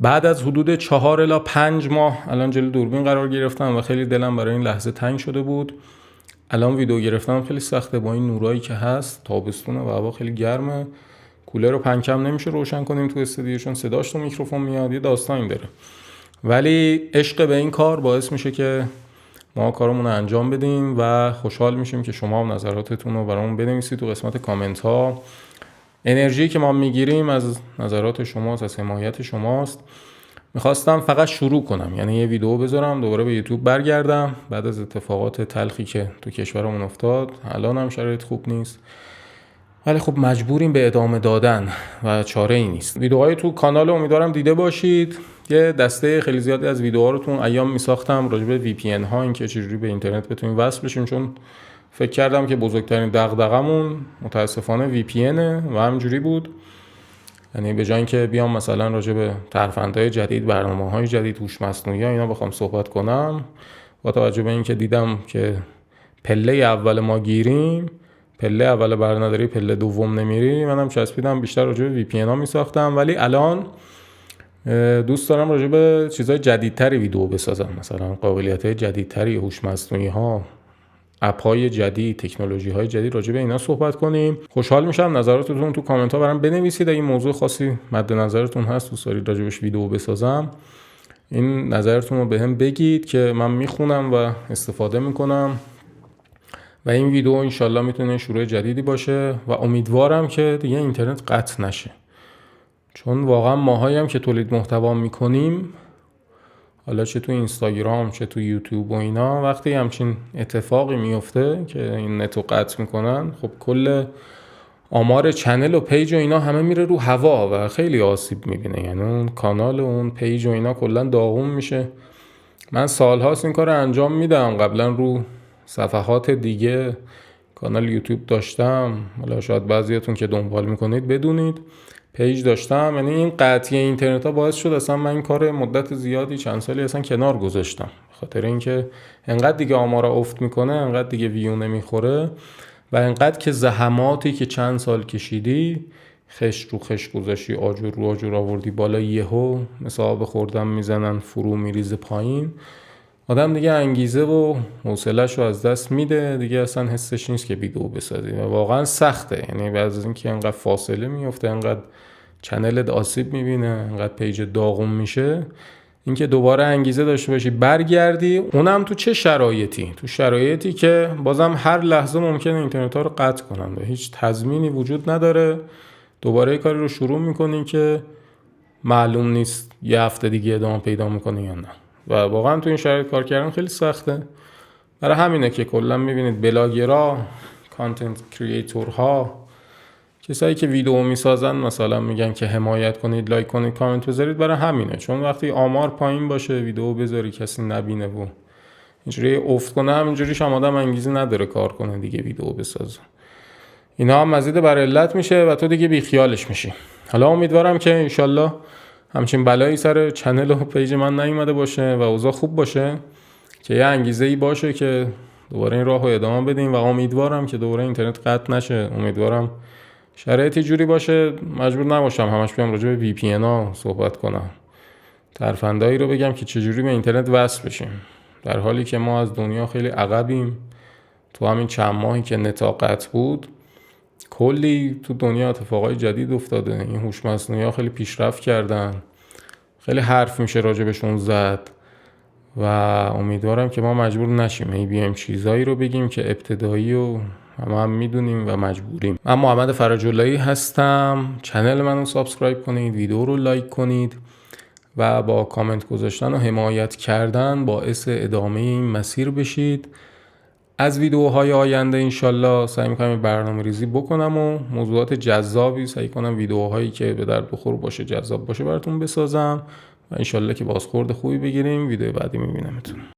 بعد از حدود 4 الی 5 ماه الان جلوی دوربین قرار گرفتم و خیلی دلم برای این لحظه تنگ شده بود. الان ویدیو گرفتم خیلی سخته با این نورایی که هست، تابستونه و هوا خیلی گرمه، کولر رو پنکم نمیشه روشن کنیم تو استودیو چون صداش تو میکروفون میاد، یه داستانی داره. ولی عشق به این کار باعث میشه که ما کارمون رو انجام بدیم و خوشحال میشیم که شما هم نظراتتون رو برامون بنویسید تو قسمت کامنت ها. انرژی که ما میگیریم از نظرات شماست، از حمایت شماست. میخواستم فقط شروع کنم، یعنی یه ویدیو بذارم دوباره به یوتیوب برگردم بعد از اتفاقات تلخی که تو کشورمون افتاد. الان هم شرایط خوب نیست ولی خب مجبوریم به ادامه دادن و چاره ای نیست. ویدیوهای تو کانال امیدوارم دیده باشید. یه دسته خیلی زیادی از ویدیوها رو تو ایام میساختم راجع به وی پی ان ها، این که چجوری به اینترنت بتونیم وصل بشیم، چون فکر کردم که بزرگترین دغدغمون متاسفانه وی پی ان و همینجوری بود. یعنی به جای اینکه بیام مثلا راجع به ترفندهای جدید، برنامه‌های جدید، هوش مصنوعی اینا بخوام صحبت کنم، با توجه به اینکه دیدم که پله اول ما گیریم، پله اول برنداری، پله دوم نمیری، منم چسبیدم بیشتر راجع به وی پی ان ها میساختم. ولی الان دوست دارم راجع به چیزای جدیدتری ویدیو بسازم، مثلا قابلیت‌های جدیدتری، هوش مصنوعی ها، اپ‌های جدید، تکنولوژی‌های جدید، راجع به اینا صحبت کنیم. خوشحال میشم نظراتتون تو کامنت‌ها برام بنویسید. اگه موضوع خاصی مد نظرتون هست دوست دارید راجعش ویدیو بسازم، این نظرتون رو بهم بگید که من میخونم و استفاده میکنم و این ویدیو انشالله میتونه شروع جدیدی باشه و امیدوارم که دیگه اینترنت قطع نشه، چون واقعا ماهایی هم که تولید محتوا میکنیم، حالا چه تو اینستاگرام چه تو یوتیوب و اینا، وقتی همچین اتفاقی میفته که این نتو قطع میکنن، خب کل آمار چنل و پیج و اینا همه میره رو هوا و خیلی آسیب میبینه. یعنی اون کانال و اون پیج و اینا کلا داغون میشه. من سالهاست این کار رو انجام میدم، قبلا رو صفحات دیگه کانال یوتیوب داشتم، حالا شاید بعضیاتون که دنبال میکنید بدونید، پیج داشتم. یعنی این قطعی اینترنت ها باعث شد اصلا من این کار مدت زیادی چند سالی اصلا کنار گذاشتم، خاطر اینکه انقدر دیگه آمارا افت میکنه، انقدر دیگه ویو نمیخوره و انقدر که زحماتی که چند سال کشیدی، خش رو خش گذاشتی، آجر رو آجر آوردی بالا، یهو مثل آب خوردن میزنن فرو میریزه پایین، آدم دیگه انگیزه و حوصله‌شو از دست میده، دیگه اصلا حسش نیست که ویدیو بسازی و واقعا سخته. یعنی بعد از اینکه انقدر فاصله میفته، انقدر چنلت آسیب میبینه، انقدر پیج داغون میشه، اینکه دوباره انگیزه داشته باشی برگردی، اونم تو چه شرایطی؟ تو شرایطی که بازم هر لحظه ممکنه اینترنت ها رو قطع کنن و هیچ تضمینی وجود نداره. دوباره کاری رو شروع میکنی که معلوم نیست یه هفته دیگه ادامه پیدا میکنه یا نه و واقعا تو این شرایط کار کردن خیلی سخته. برای همینه که کلا میبینید بلاگرها، کانتنت کریئتورها، کسایی که ویدیو میسازن مثلا میگن که حمایت کنید، لایک کنید، کامنت بذارید. برای همینه، چون وقتی آمار پایین باشه ویدیو بذاری کسی نبینه و اینجوری افت کنه، همینجوریش هم آدم انگیزه نداره کار کنه دیگه، ویدیو بسازه. اینا هم مزید بر علت میشه و تو دیگه بیخیالش میشی. حالا امیدوارم که انشالله همچین بلایی سر چنل و پیج من نیومده باشه و اوضاع خوب باشه، که یه انگیزه‌ای باشه که دوباره این راهو ادامه بدیم و امیدوارم که دوباره اینترنت قطع نشه. امیدوارم شرایطی جوری باشه مجبور نباشم همش بیام راجع به وی پی ان ها صحبت کنم، ترفندایی رو بگم که چجوری به اینترنت وصل بشیم، در حالی که ما از دنیا خیلی عقبیم. تو همین چند ماهی که نت قطع بود کلی تو دنیا اتفاقای جدید افتاده. این هوش مصنوعی ها خیلی پیشرفت کردن، خیلی حرف میشه راجع بهشون زد و امیدوارم که ما مجبور نشیم بیایم چیزایی رو بگیم که ابتدایی و هم میدونیم و مجبوریم. من محمد فرج‌اللهی هستم. چنل منو سابسکرایب کنید، ویدیو رو لایک کنید و با کامنت گذاشتن و حمایت کردن باعث ادامه این مسیر بشید. از ویدیوهای آینده انشالله سعی میکنم برنامه ریزی بکنم و موضوعات جذابی سعی کنم ویدیوهایی که به درد بخور باشه، جذاب باشه براتون بسازم و انشالله که بازخورد خوبی بگیریم. ویدیو بعدی میبینمتون.